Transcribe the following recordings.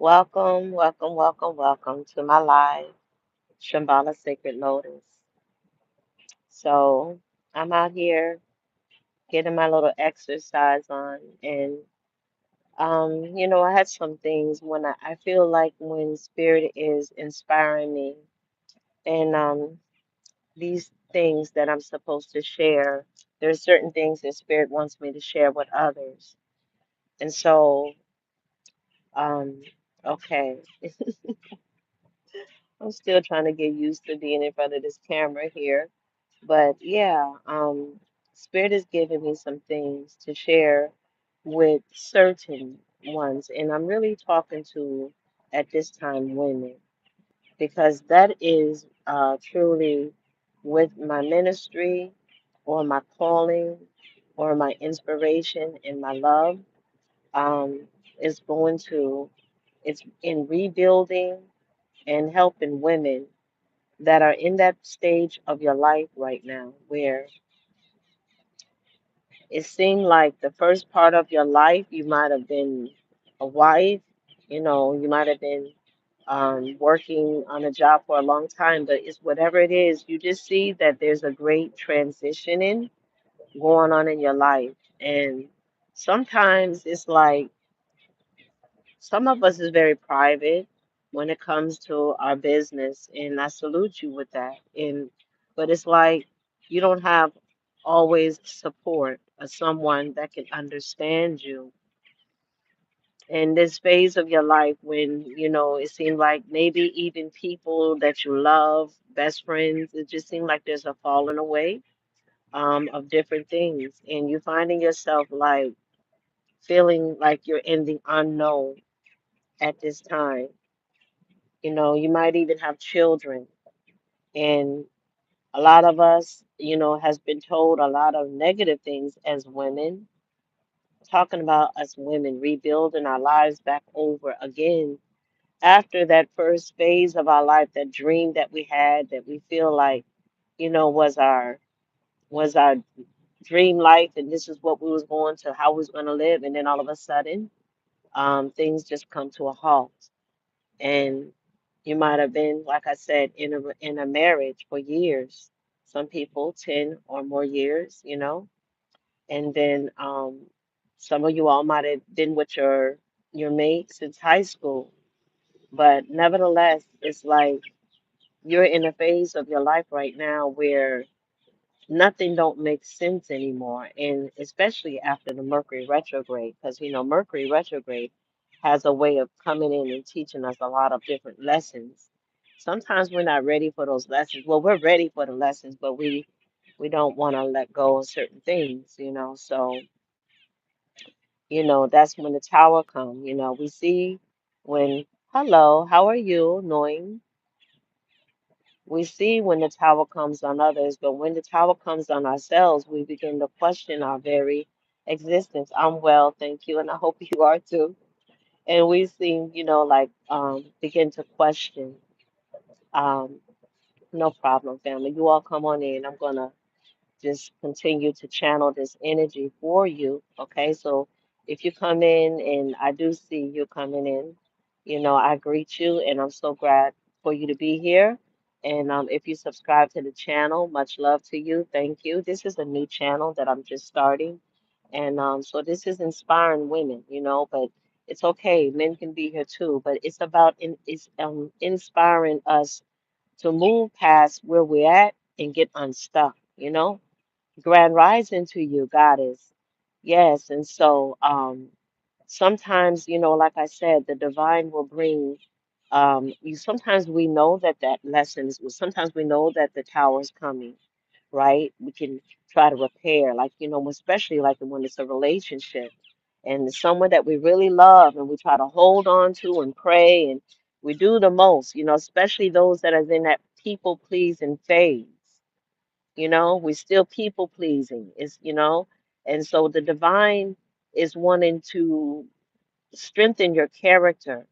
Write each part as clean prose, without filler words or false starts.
Welcome, welcome, welcome, welcome to my live Shambhala Sacred Lotus. So I'm out here getting my little exercise on, and I had some things when I feel like when Spirit is inspiring me, and these things that I'm supposed to share, there's certain things that Spirit wants me to share with others, and so um, okay, I'm still trying to get used to being in front of this camera here. But yeah, Spirit is giving me some things to share with certain ones. And I'm really talking to, at this time, women, because that is truly with my ministry or my calling or my inspiration and my love um, is going to, it's in rebuilding and helping women that are in that stage of your life right now where it seemed like the first part of your life you might have been a wife, you might have been working on a job for a long time, but it's whatever it is, you just see that there's a great transitioning going on in your life. And sometimes it's like some of us is very private when it comes to our business, and I salute you with that. And but it's like you don't have always support of someone that can understand you in this phase of your life when it seemed like maybe even people that you love, best friends, it just seemed like there's a falling away of different things, and you finding yourself like feeling like you're in the unknown at this time. You might even have children. And a lot of us, has been told a lot of negative things as women, talking about us women rebuilding our lives back over again after that first phase of our life, that dream that we had that we feel like, was our dream life, and this is what we was going to, how we was going to live, and then all of a sudden, things just come to a halt. And you might have been, like I said, in a marriage for years. Some people 10 or more years, and then some of you all might have been with your mate since high school. But nevertheless, it's like you're in a phase of your life right now where nothing don't make sense anymore, and especially after the Mercury retrograde, because Mercury retrograde has a way of coming in and teaching us a lot of different lessons. Sometimes we're not ready for those lessons. Well, we're ready for the lessons, but we don't want to let go of certain things, so that's when the tower come. We see when, hello, how are you, knowing, we see when the tower comes on others, but when the tower comes on ourselves, we begin to question our very existence. I'm well, thank you, and I hope you are too. And we seem, like begin to question. Um, no problem, family. You all come on in. I'm gonna just continue to channel this energy for you. Okay, so if you come in and I do see you coming in, I greet you and I'm so glad for you to be here. And if you subscribe to the channel, much love to you. Thank you. This is a new channel that I'm just starting. And so this is inspiring women, but it's okay. Men can be here too, but it's about it's inspiring us to move past where we're at and get unstuck, Grand rising to you, goddess. Yes, and so sometimes, like I said, the divine will bring you sometimes we know that lessons sometimes we know that the tower is coming, right? We can try to repair, like, especially like when it's a relationship and it's someone that we really love and we try to hold on to and pray and we do the most, especially those that are in that people pleasing phase. We still people pleasing. And so the divine is wanting to strengthen your character.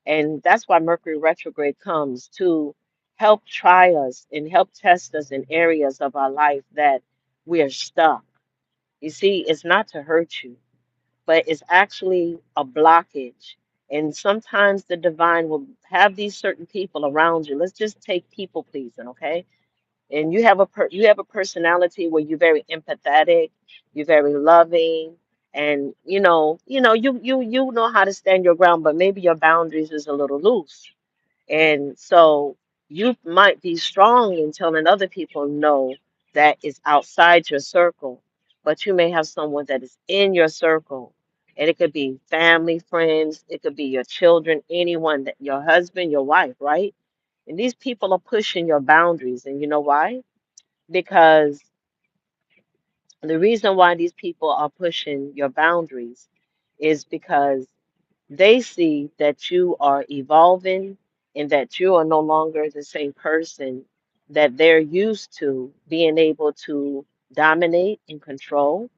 And that's why Mercury retrograde comes to help try us and help test us in areas of our life that we are stuck. You see, it's not to hurt you, but it's actually a blockage. And sometimes the divine will have these certain people around you. Let's just take people pleasing, okay? And you have a personality where you're very empathetic, you're very loving, and you know how to stand your ground, but maybe your boundaries is a little loose. And so you might be strong in telling other people no that is outside your circle, but you may have someone that is in your circle. And it could be family, friends, it could be your children, anyone that your husband, your wife, right? And these people are pushing your boundaries. And you know why? Because the reason why these people are pushing your boundaries is because they see that you are evolving and that you are no longer the same person that they're used to being able to dominate and control.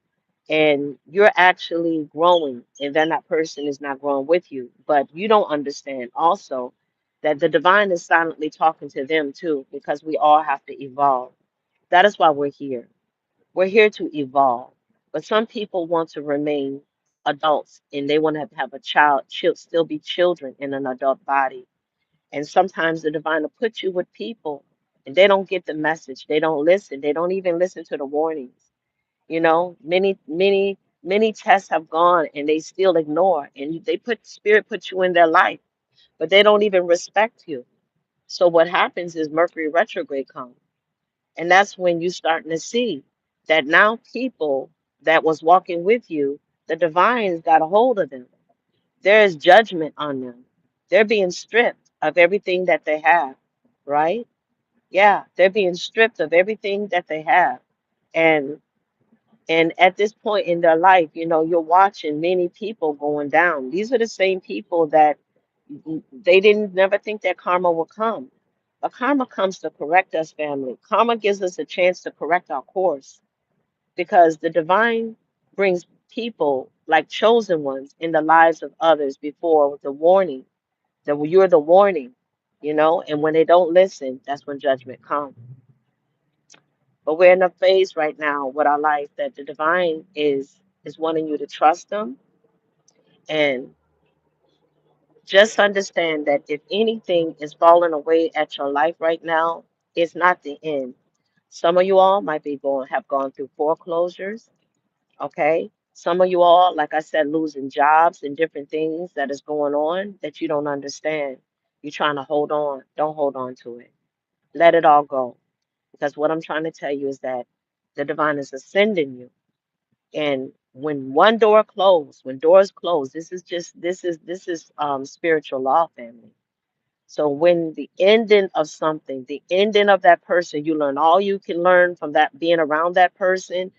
And you're actually growing, and then that person is not growing with you. But you don't understand also that the divine is silently talking to them too, because we all have to evolve. That is why we're here. We're here to evolve. But some people want to remain adults and they want to have a still be children in an adult body. And sometimes the divine will put you with people and they don't get the message. They don't listen. They don't even listen to the warnings. You know, many tests have gone and they still ignore. And they put spirit put you in their life, but they don't even respect you. So what happens is Mercury retrograde comes. And that's when you're starting to see that now people that was walking with you, the divines got a hold of them. There is judgment on them. They're being stripped of everything that they have, right? Yeah, they're being stripped of everything that they have. And at this point in their life, you know, you're watching many people going down. These are the same people that they didn't never think that karma would come. But karma comes to correct us, family. Karma gives us a chance to correct our course because the divine brings people like chosen ones in the lives of others before the warning that you're the warning, you know, and when they don't listen, that's when judgment comes. But we're in a phase right now with our life that the divine is wanting you to trust them and just understand that if anything is falling away at your life right now, it's not the end. Some of you all might be going have gone through foreclosures, okay? Some of you all, like I said, losing jobs and different things that is going on that you don't understand. You're trying to hold on. Don't hold on to it. Let it all go. Because what I'm trying to tell you is that the divine is ascending you. And when one door closed, when doors close, this is spiritual law, family. So when the ending of something, the ending of that person, you learn all you can learn from that being around that person.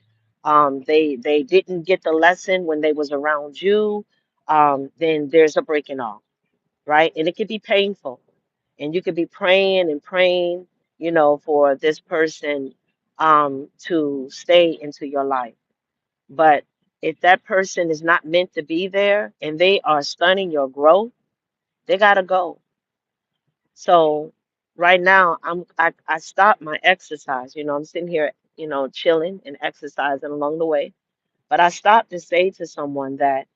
They didn't get the lesson when they was around you. Then there's a breaking off, right? And it could be painful, and you could be praying and praying, you know, for this person to stay into your life. But if that person is not meant to be there and they are stunning your growth, they gotta go. So right now I stopped my exercise. You know, I'm sitting here, you know, chilling and exercising along the way. But I stopped to say to someone that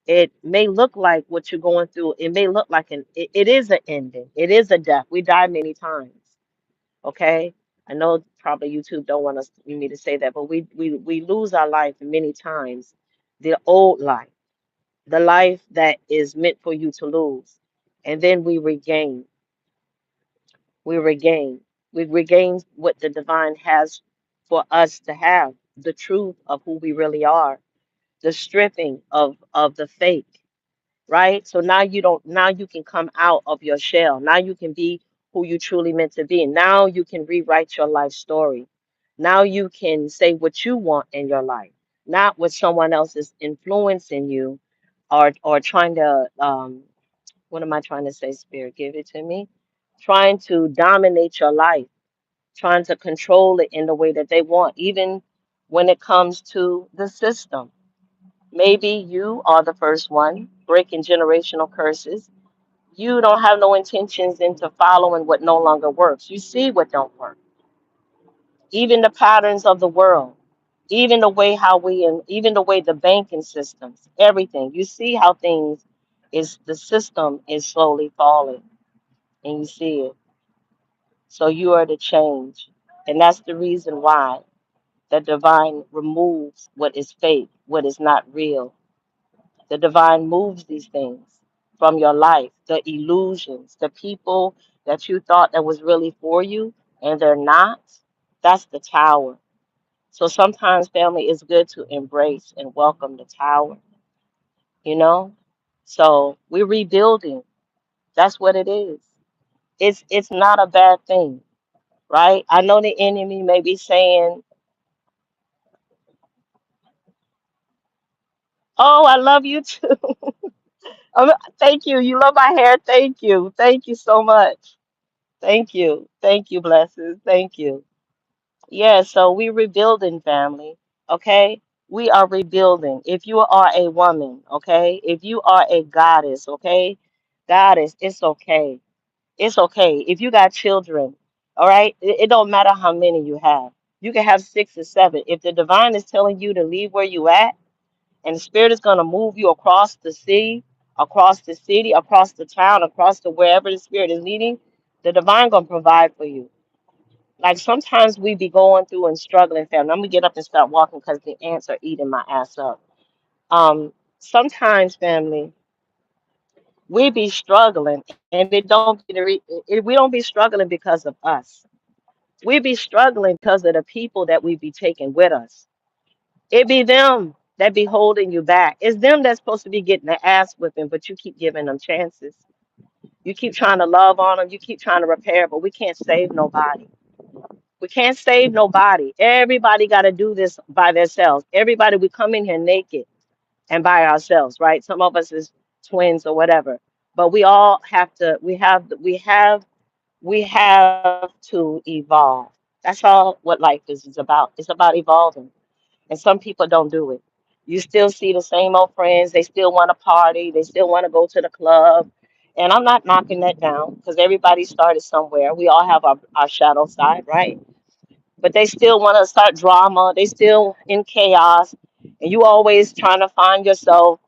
it may look like what you're going through, it may look like it is an ending. It is a death. We die many times. Okay. I know probably YouTube don't want me to say that, but we lose our life many times. The old life, the life that is meant for you to lose. And then we regain. We regain what the divine has for us to have, the truth of who we really are, the stripping of the fake, right? So now you can come out of your shell. Now you can be who you truly meant to be. Now you can rewrite your life story. Now you can say what you want in your life, not what someone else is influencing you or trying to what am I trying to say, Spirit? Give it to me. Trying to dominate your life, trying to control it in the way that they want, even when it comes to the system. Maybe you are the first one breaking generational curses. You don't have no intentions into following what no longer works. You see what don't work. Even the patterns of the world, even the way how we and even the way the banking systems, everything. You see how things It's the system is slowly falling, and you see it. So you are the change. And that's the reason why the divine removes what is fake, what is not real. The divine moves these things from your life, the illusions, the people that you thought that was really for you and they're not. That's the tower. So sometimes family is good to embrace and welcome the tower, you know? So we're rebuilding. That's what it is. It's not a bad thing, right? I know the enemy may be saying, "Oh, I love you too." Thank you. You love my hair. Thank you. Thank you so much. Thank you. Thank you, blessings. Thank you. Yeah, so we rebuilding family, okay? We are rebuilding. If you are a woman, okay? If you are a goddess, okay? Goddess, it's okay. It's okay. If you got children, all right? It don't matter how many you have. You can have six or seven. If the divine is telling you to leave where you at, and the spirit is going to move you across the sea, across the city, across the town, across the wherever the spirit is leading, the divine going to provide for you. Like sometimes we be going through and struggling, family. I'm gonna get up and start walking because the ants are eating my ass up. Sometimes, family, we be struggling, and it don't be we don't be struggling because of us. We be struggling because of the people that we be taking with us. It be them that be holding you back. It's them that's supposed to be getting the ass whipping, but you keep giving them chances. You keep trying to love on them. You keep trying to repair, but we can't save nobody. We can't save nobody. Everybody got to do this by themselves. Everybody, we come in here naked and by ourselves, right? Some of us is twins or whatever, but we all have to. We have to evolve. That's all what life is about. It's about evolving, and some people don't do it. You still see the same old friends. They still want to party. They still want to go to the club. And I'm not knocking that down because everybody started somewhere. We all have our shadow side, right? But they still want to start drama. They still in chaos, and you always trying to find yourself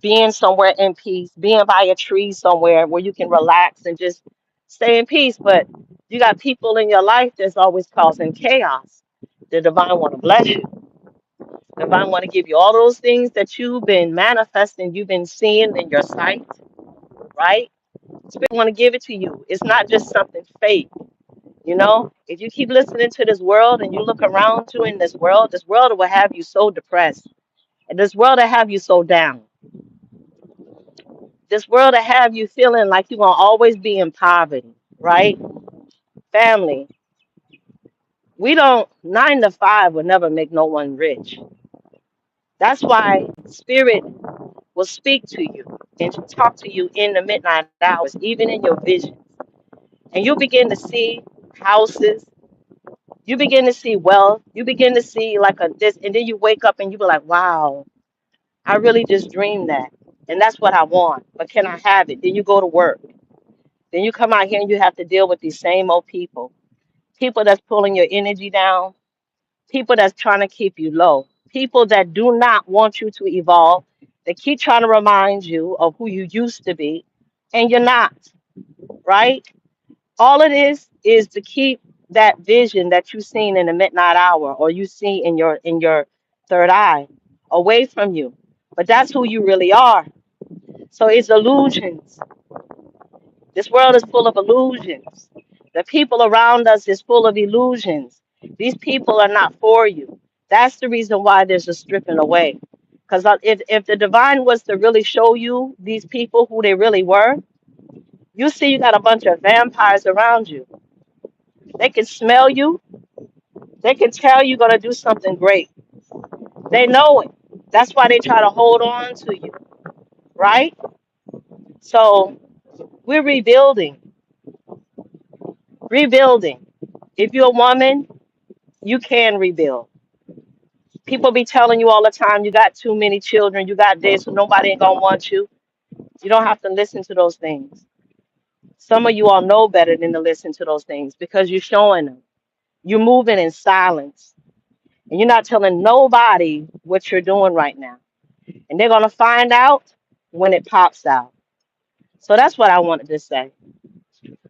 being somewhere in peace, being by a tree somewhere where you can relax and just stay in peace. But you got people in your life that's always causing chaos. The divine want to bless you. The divine want to give you all those things that you've been manifesting, you've been seeing in your sight, right? Spirit want to give it to you. It's not just something fake. You know, if you keep listening to this world and you look around you in this world will have you so depressed. And this world will have you so down. This world will have you feeling like you're going to always be in poverty, right? Family, we don't, 9 to 5 will never make no one rich. That's why spirit will speak to you and talk to you in the midnight hours, even in your visions. And you begin to see houses. You begin to see wealth. You begin to see like a this, and then you wake up and you be like, "Wow, I really just dreamed that, and that's what I want. But can I have it?" Then you go to work. Then you come out here and you have to deal with these same old people. People that's pulling your energy down. People that's trying to keep you low. People that do not want you to evolve. They keep trying to remind you of who you used to be, and you're not, right? All it is to keep that vision that you seen in the midnight hour or you see in your third eye away from you. But that's who you really are. So it's illusions. This world is full of illusions. The people around us is full of illusions. These people are not for you. That's the reason why there's a stripping away. Because if the divine was to really show you these people who they really were, you see you got a bunch of vampires around you. They can smell you. They can tell you're going to do something great. They know it. That's why they try to hold on to you, right? So we're rebuilding, rebuilding. If you're a woman, you can rebuild. People be telling you all the time, you got too many children, you got this, so nobody ain't gonna want you. You don't have to listen to those things. Some of you all know better than to listen to those things because you're showing them. You're moving in silence, and you're not telling nobody what you're doing right now. And they're gonna find out, when it pops out. So that's what I wanted to say.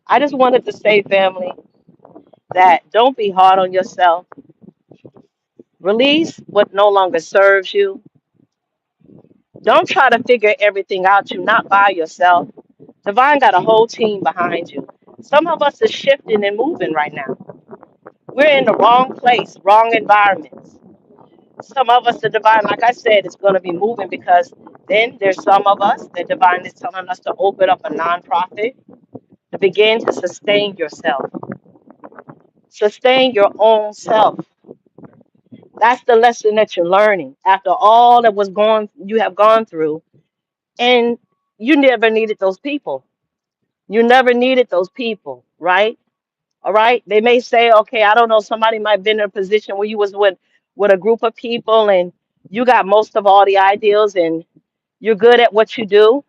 I just wanted to say, family, that don't be hard on yourself. Release what no longer serves you. Don't try to figure everything out. You're not by yourself. Divine got a whole team behind you. Some of us are shifting and moving right now. We're in the wrong place, wrong environments. Some of us, the divine, like I said, is going to be moving because then there's some of us, the divine is telling us to open up a nonprofit to begin to sustain yourself, sustain your own self. That's the lesson that you're learning after all that was going, you have gone through, and you never needed those people. You never needed those people, right? All right. They may say, okay, I don't know, somebody might have been in a position where you was with a group of people and you got most of all the ideals and you're good at what you do,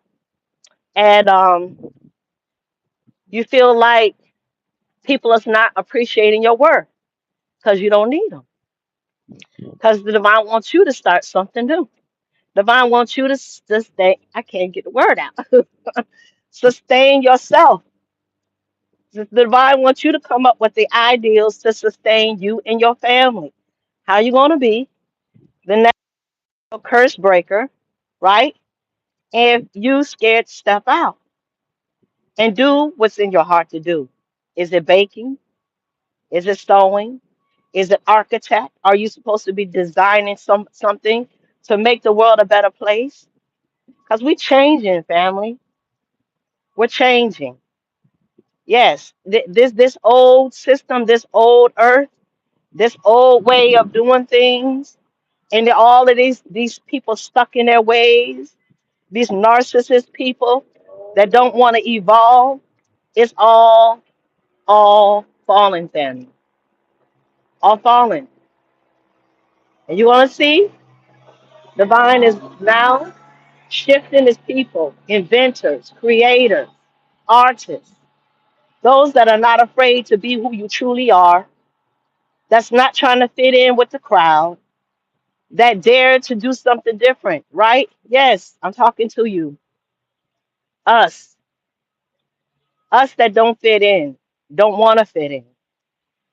and you feel like people is not appreciating your work because you don't need them. Because the divine wants you to start something new. Divine wants you to sustain. I can't get the word out. Sustain yourself. The divine wants you to come up with the ideals to sustain you and your family. How you going to be the next curse breaker, right? If you scared to step out and do what's in your heart to do. Is it baking? Is it sewing? Is it architect? Are you supposed to be designing something to make the world a better place? Because we're changing, family. We're changing. Yes, this old system, this old earth, this old way of doing things, and all of these people stuck in their ways, these narcissist people that don't want to evolve, it's all falling, family, all falling. And you want to see, divine is now shifting his people, inventors, creators, artists, those that are not afraid to be who you truly are, that's not trying to fit in with the crowd, that dare to do something different, right? Yes, I'm talking to you. Us, us that don't fit in, don't want to fit in.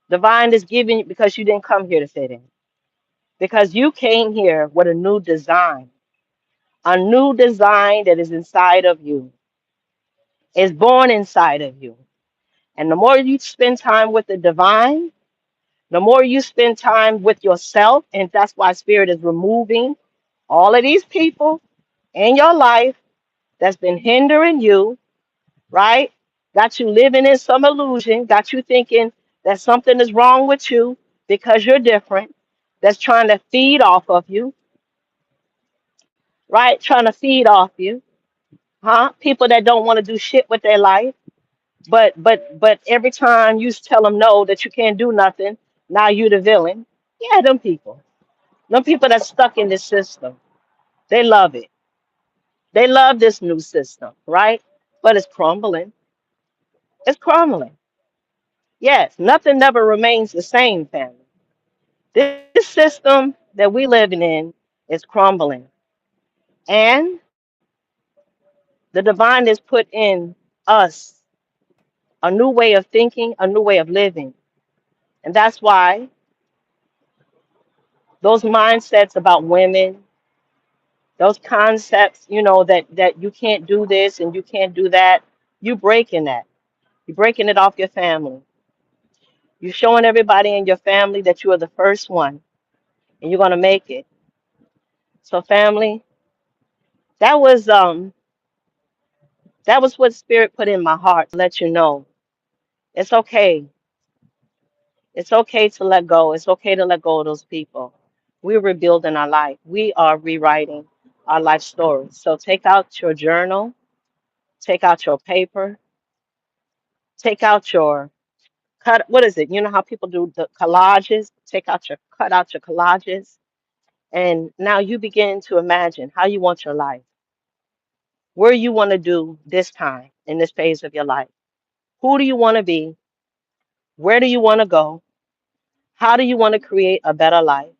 Divine is giving you because you didn't come here to fit in. Because you came here with a new design that is inside of you, is born inside of you. And the more you spend time with the divine, the more you spend time with yourself, and that's why spirit is removing all of these people in your life that's been hindering you, right? Got you living in some illusion, got you thinking that something is wrong with you because you're different, that's trying to feed off of you, right? Trying to feed off you, huh? People that don't want to do shit with their life. But every time you tell them no, that you can't do nothing, now you the villain. Yeah, them people that's stuck in this system, they love it. They love this new system, right? But it's crumbling. It's crumbling. Yes, nothing never remains the same, family. This system that we living in is crumbling, and the divine has put in us a new way of thinking, a new way of living, and that's why those mindsets about women, those concepts, that you can't do this and you can't do that, you breaking that. You're breaking it off your family. You're showing everybody in your family that you are the first one and you're gonna make it. So family, that was um that was what spirit put in my heart to let you know. It's okay. It's okay to let go. It's okay to let go of those people. We're rebuilding our life. We are rewriting our life story. So take out your journal, take out your paper, take out your cut. What is it? You know how people do the collages? Cut out your collages. And now you begin to imagine how you want your life, where you want to do this time in this phase of your life. Who do you want to be? Where do you want to go? How do you want to create a better life?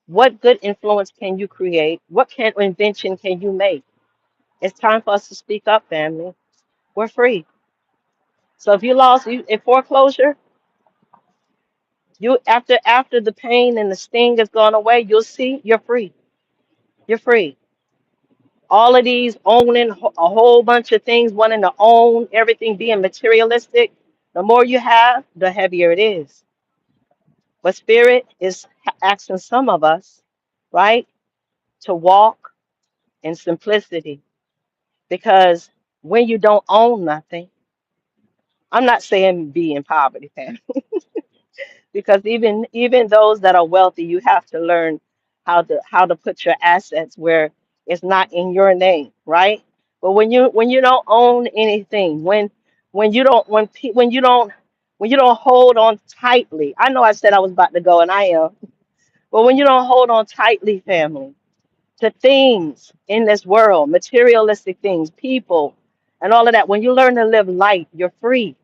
What good influence can you create? What invention can you make? It's time for us to speak up, family. We're free. So if you lost you in foreclosure, you after the pain and the sting has gone away, you'll see you're free. You're free. All of these owning a whole bunch of things, wanting to own everything, being materialistic, the more you have, the heavier it is. But Spirit is asking some of us, right, to walk in simplicity. Because when you don't own nothing, I'm not saying be in poverty, Pam, because even those that are wealthy, you have to learn how to put your assets where it's not in your name, right? But when you don't own anything, when you don't when you don't hold on tightly, I know I said I was about to go, and I am, but when you don't hold on tightly, family, to things in this world, materialistic things, people, and all of that, when you learn to live light, you're free.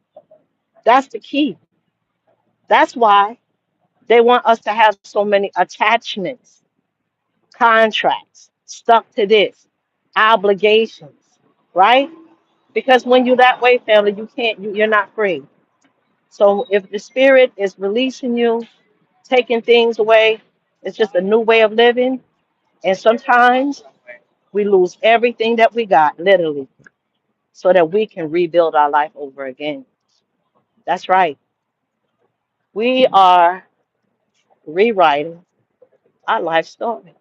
That's the key. That's why they want us to have so many attachments, contracts, stuck to this, obligations, right? Because when you're that way, family, you're not free. So if the spirit is releasing you, taking things away, it's just a new way of living. And sometimes we lose everything that we got, literally, so that we can rebuild our life over again. That's right. We are rewriting our life story.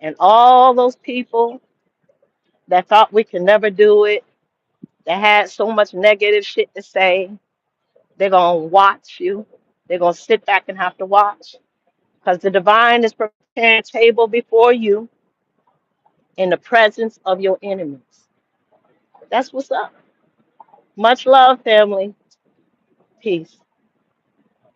And all those people that thought we could never do it, that had so much negative shit to say, they're going to watch you. They're going to sit back and have to watch. Because the divine is preparing a table before you in the presence of your enemies. That's what's up. Much love, family. Peace.